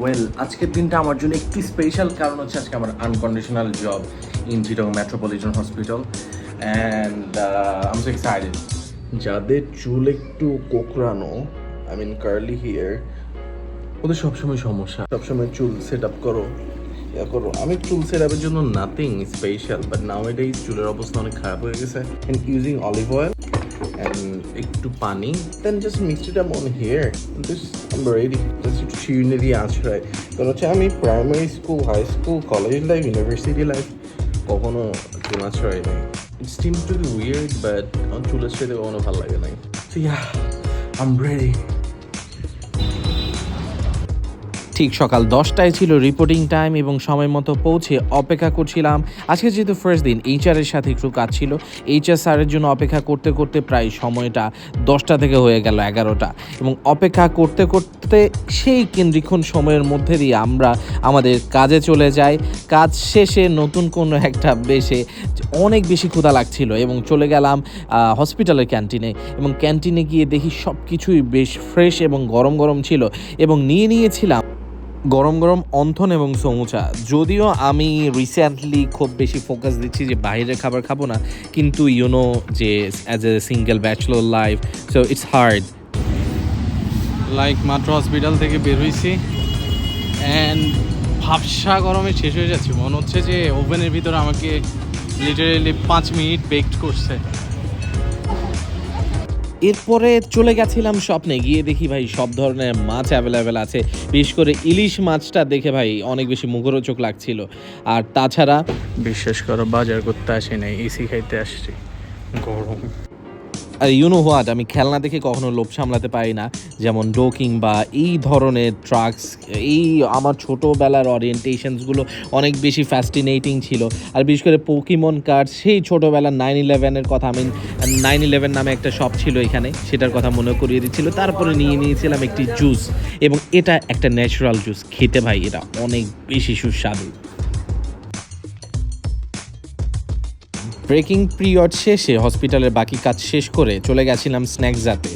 Well, আজকের দিনটা আমার জন্য একটু স্পেশাল, কারণ হচ্ছে আজকে আমার unconditional job in Chittagong metropolitan hospital and I am so excited. যাদের চুল একটু কোকড়ানো, আই মিন কার্লি হেয়ার, ওদের সবসময় সমস্যা, সবসময় চুল সেট আপ করো, ইয়া করো। আমি চুল সেট আপের জন্য নাথিং স্পেশাল, বাট নাওয়াডেজ চুলের অবস্থা অনেক খারাপ হয়ে গেছে। And using olive oil and একটু পানি, then just mix it up on here. Just I'm ready. Just একটু চিরুনি দিয়ে আঁচড়াই। কারণ হচ্ছে আমি primary school, high school, college life, university life কখনো চুল আঁচড়াই নাই। It seems to be weird, but আমার চুল আঁচড়াইতে কখনো ভালো লাগে নাই। So yeah, I'm ready. ঠিক সকাল 10টায় ছিল রিপোর্টিং টাইম এবং সময় মতো পৌঁছে অপেক্ষা করছিলাম। আজকে যেহেতু ফার্স্ট দিন, এইচআরের সাথে একটু কাজ ছিল। এইচআর স্যারের জন্য অপেক্ষা করতে করতে প্রায় সময়টা 10টা থেকে হয়ে গেল 11টা, এবং অপেক্ষা করতে করতে সেই কেন্দ্রীক্ষণ সময়ের মধ্যে দিয়ে আমরা আমাদের কাজে চলে যাই। কাজ শেষে নতুন কোনো একটা বেশে অনেক বেশি ক্ষুধা লাগছিল এবং চলে গেলাম হসপিটালের ক্যান্টিনে, এবং ক্যান্টিনে গিয়ে দেখি সব কিছুই বেশ ফ্রেশ এবং গরম গরম ছিল, এবং নিয়েছিলাম গরম গরম অন্থন এবং সমুচা। যদিও আমি রিসেন্টলি খুব বেশি ফোকাস দিচ্ছি যে বাইরের খাবার খাবো না, কিন্তু ইউনো যে as a single bachelor life, so it's hard. Like মাত্র হসপিটাল থেকে বের হয়েছি অ্যান্ড ভাবসা গরমে শেষ হয়ে যাচ্ছে। মনে হচ্ছে যে ওভেনের ভিতরে আমাকে লিটারেলি 5 মিনিট বেকড করছে। এরপরে চলে গেছিলাম স্বপ্নে, গিয়ে দেখি ভাই সব ধরনের মাছ অ্যাভেলেবেল আছে। বিশেষ করে ইলিশ মাছটা দেখে ভাই অনেক বেশি মুখরোচক লাগছিল। আর তাছাড়া বিশ্বাস করো, বাজার করতে আসি নাই, এসি খাইতে আসছি, গরম। আর ইউনো হোয়াট, আমি খেলনা দেখে কখনো লোভ সামলাতে পারি না, যেমন ডো কিংবা এই ধরনের ট্রাকস। এই আমার ছোটোবেলার ওরিয়েন্টেশনসগুলো অনেক বেশি ফ্যাসিনেটিং ছিল। আর বিশেষ করে পোকিমন কার্ড, সেই ছোটোবেলার 9/11-এর কথা, আমি 9/11 নামে একটা শপ ছিল এখানে, সেটার কথা মনে করিয়ে দিচ্ছিল। তারপরে নিয়েছিলাম একটি জুস, এবং এটা একটা ন্যাচারাল জুস। খেতে ভাই এটা অনেক বেশি সুস্বাদু। ব্রেকিং পিরিয়ড শেষে হসপিটালের বাকি কাজ শেষ করে চলে গেছিলাম স্ন্যাক্স জাতে,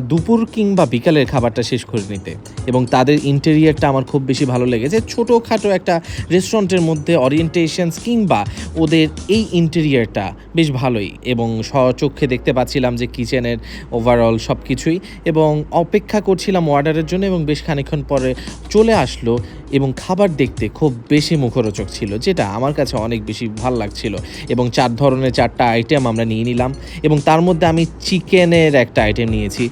দুপুর কিংবা বিকালের খাবারটা শেষ করে নিতে। এবং তাদের ইন্টেরিয়ারটা আমার খুব বেশি ভালো লেগেছে। ছোটোখাটো একটা রেস্টুরেন্টের মধ্যে অরিয়েন্টেশনস কিংবা ওদের এই ইন্টেরিয়ারটা বেশ ভালোই, এবং স্বচক্ষে দেখতে পাচ্ছিলাম যে কিচেনের ওভারঅল সব কিছুই। এবং অপেক্ষা করছিলাম অর্ডারের জন্য, এবং বেশ খানিকক্ষণ পরে চলে আসলো, এবং খাবার দেখতে খুব বেশি মুখরোচক ছিল, যেটা আমার কাছে অনেক বেশি ভালো লাগছিল। এবং 4 ধরনের 4টা আইটেম আমরা নিয়ে নিলাম, এবং তার মধ্যে আমি চিকেনের একটা আইটেম নিয়েছি।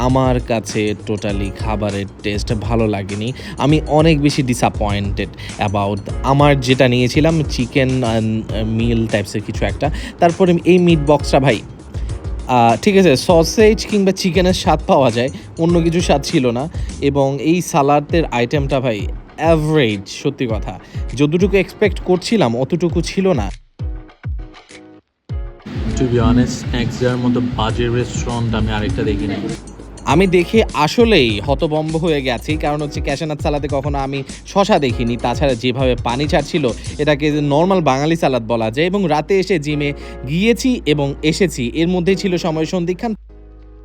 আমার কাছে টোটালি খাবারের টেস্ট ভালো লাগেনি। আমি অনেক বেশি ডিসঅ্যাপয়েন্টেড অ্যাবাউট আমার যেটা নিয়েছিলাম, চিকেন মিল টাইপসের কিছু একটা। তারপরে এই মিট বক্সটা ভাই ঠিক আছে, সসেজ কিংবা চিকেনের স্বাদ পাওয়া যায়, অন্য কিছু স্বাদ ছিল না। এবং এই সালাদের আইটেমটা ভাই অ্যাভারেজ, সত্যি কথা, যতটুকু এক্সপেক্ট করছিলাম অতটুকু ছিল না। টু বি অনেস্ট, স্ন্যাক্স যার মতো বাজে রেস্টুরেন্ট আমি আরেকটা দেখিনি। আমি দেখে আসলেই হতভম্ব হয়ে গেছি, কারণ হচ্ছে ক্যাশনাথ সালাদে কখনো আমি শশা দেখিনি। তাছাড়া যেভাবে পানি ছাড়ছিল, এটাকে নর্মাল বাঙালি সালাদ বলা যায়। এবং রাতে এসে জিমে গিয়েছি এবং এসেছি, এর মধ্যেই ছিল সময় সন্ধিক্ষণ।